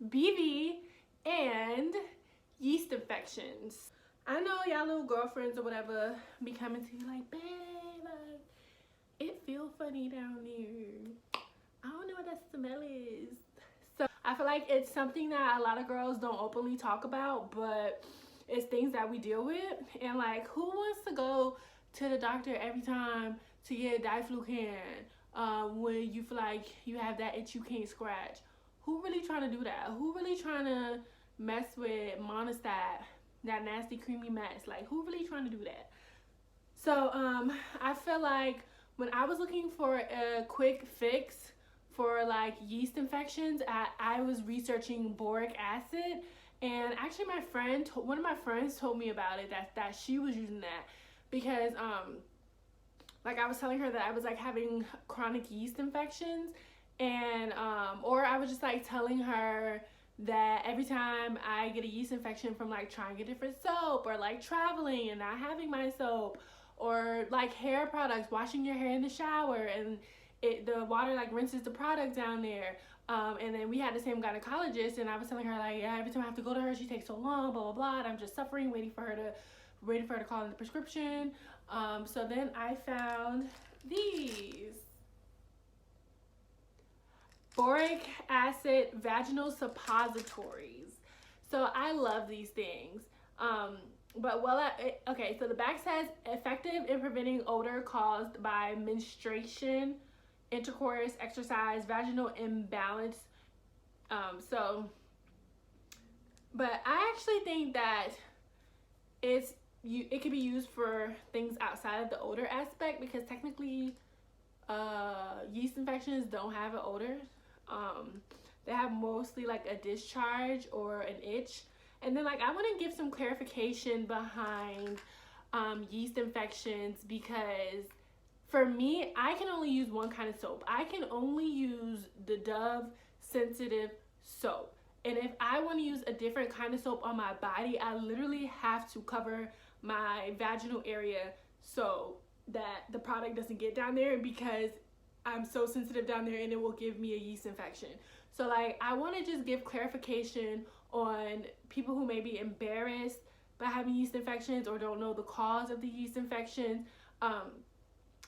BV, and yeast infections. I know y'all little girlfriends or whatever be coming to you like, babe, like, it feels funny down there. I don't know what that smell is. So I feel like it's something that a lot of girls don't openly talk about, but it's things that we deal with. And like, who wants to go to the doctor every time to get diflucan when you feel like you have that itch you can't scratch? Who really trying to do that? Who really trying to mess with monostat, that nasty creamy mess? Like, who really trying to do that? So I feel like when I was looking for a quick fix for like yeast infections, I was researching boric acid, and actually one of my friends told me about it, that she was using that because like I was telling her that I was like having chronic yeast infections, and or I was just like telling her that every time I get a yeast infection from like trying a different soap or like traveling and not having my soap, or like hair products, washing your hair in the shower and the water like rinses the product down there. And then we had the same gynecologist, and I was telling her like, yeah, every time I have to go to her, she takes so long, blah blah blah, and I'm just suffering waiting for her to call in the prescription. So then I found these boric acid vaginal suppositories. So I love these things. Okay, so the back says effective in preventing odor caused by menstruation, intercourse, exercise, vaginal imbalance. But I actually think that it can be used for things outside of the odor aspect, because technically yeast infections don't have an odor. They have mostly like a discharge or an itch. And then like I want to give some clarification behind yeast infections, because for me, I can only use one kind of soap. I can only use the Dove sensitive soap. And if I want to use a different kind of soap on my body, I literally have to cover my vaginal area so that the product doesn't get down there, because I'm so sensitive down there and it will give me a yeast infection. So like I want to just give clarification on people who may be embarrassed by having yeast infections or don't know the cause of the yeast infections.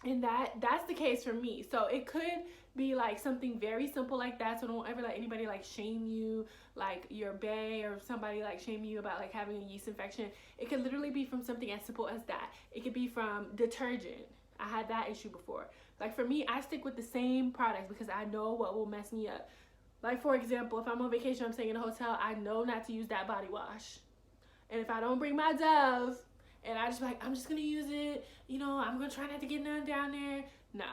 And that's the case for me. So it could be like something very simple like that. So don't ever let anybody like shame you, like your bae or somebody like shame you about like having a yeast infection. It could literally be from something as simple as that. It could be from detergent. I had that issue before. Like for me, I stick with the same products because I know what will mess me up. Like for example, if I'm on vacation, I'm staying in a hotel, I know not to use that body wash. And if I don't bring my Dove, and I just like, I'm just gonna use it, you know, I'm gonna try not to get none down there. No.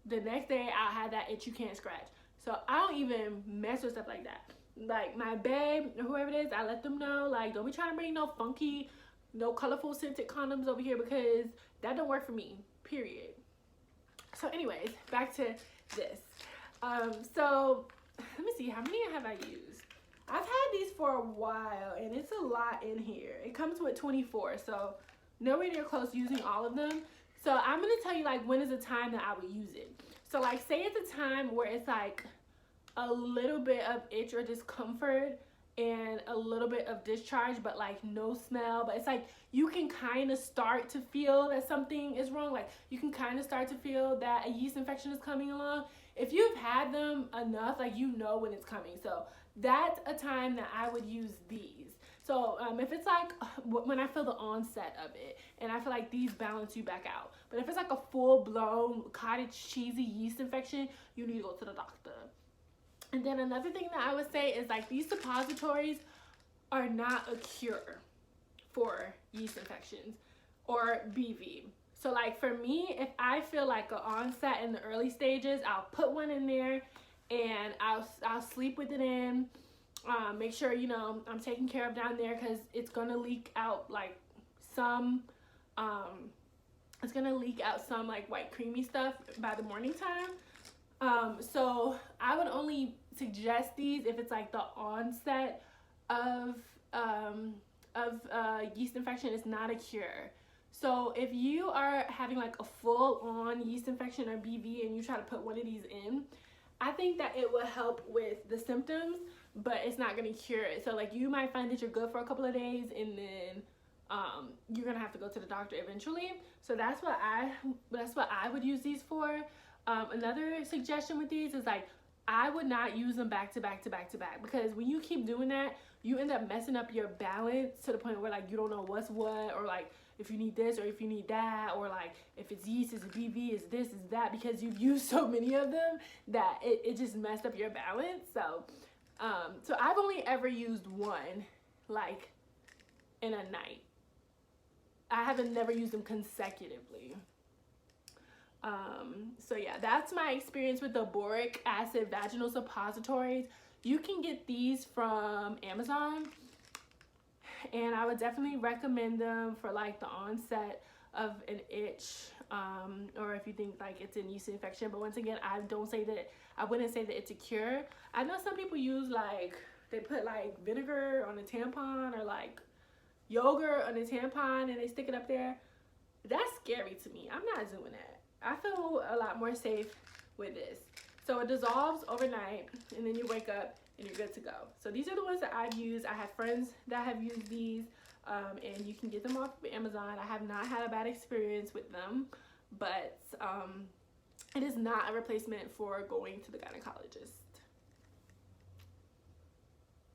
The next day I'll have that itch you can't scratch. So I don't even mess with stuff like that. Like my babe or whoever it is, I let them know, like, don't be trying to bring no funky, no colorful scented condoms over here, because that don't work for me, period. So anyways, back to this. So let me see, how many have I used? I've had these for a while, and it's a lot in here. It comes with 24, so nowhere near close using all of them. So I'm going to tell you, like, when is the time that I would use it. So, like, say it's a time where it's, like, a little bit of itch or discomfort and a little bit of discharge, but, like, no smell. But it's, like, you can kind of start to feel that something is wrong. Like, you can kind of start to feel that a yeast infection is coming along. If you've had them enough, like, you know when it's coming. So that's a time that I would use these. So if it's like when I feel the onset of it, and I feel like these balance you back out. But if it's like a full-blown cottage cheesy yeast infection, you need to go to the doctor. And then another thing that I would say is like these suppositories are not a cure for yeast infections or BV. So like for me, if I feel like an onset in the early stages, I'll put one in there and I'll sleep with it in. Make sure, you know, I'm taking care of down there, because it's gonna leak out like some like white creamy stuff by the morning time. So I would only suggest these if it's like the onset of yeast infection. It's not a cure. So if you are having like a full-on yeast infection or BV and you try to put one of these in, I think that it will help with the symptoms, but it's not going to cure it. So like you might find that you're good for a couple of days, and then you're gonna have to go to the doctor eventually. So that's what I would use these for. Another suggestion with these is like I would not use them back to back to back to back, because when you keep doing that, you end up messing up your balance to the point where like you don't know what's what, or like if you need this or if you need that, or like if it's yeast, is it BV, is this, is that, because you've used so many of them that it just messed up your balance. So so I've only ever used one like in a night. I haven't never used them consecutively. So yeah, that's my experience with the boric acid vaginal suppositories. You can get these from Amazon, and I would definitely recommend them for like the onset of an itch, or if you think like it's a yeast infection. But once again, I wouldn't say that it's a cure. I know some people use like, they put like vinegar on a tampon, or like yogurt on a tampon, and they stick it up there. That's scary to me. I'm not doing that. I feel a lot more safe with this. So it dissolves overnight, and then you wake up and you're good to go. So these are the ones that I've used. I have friends that have used these, and you can get them off of Amazon. I have not had a bad experience with them, but it is not a replacement for going to the gynecologist.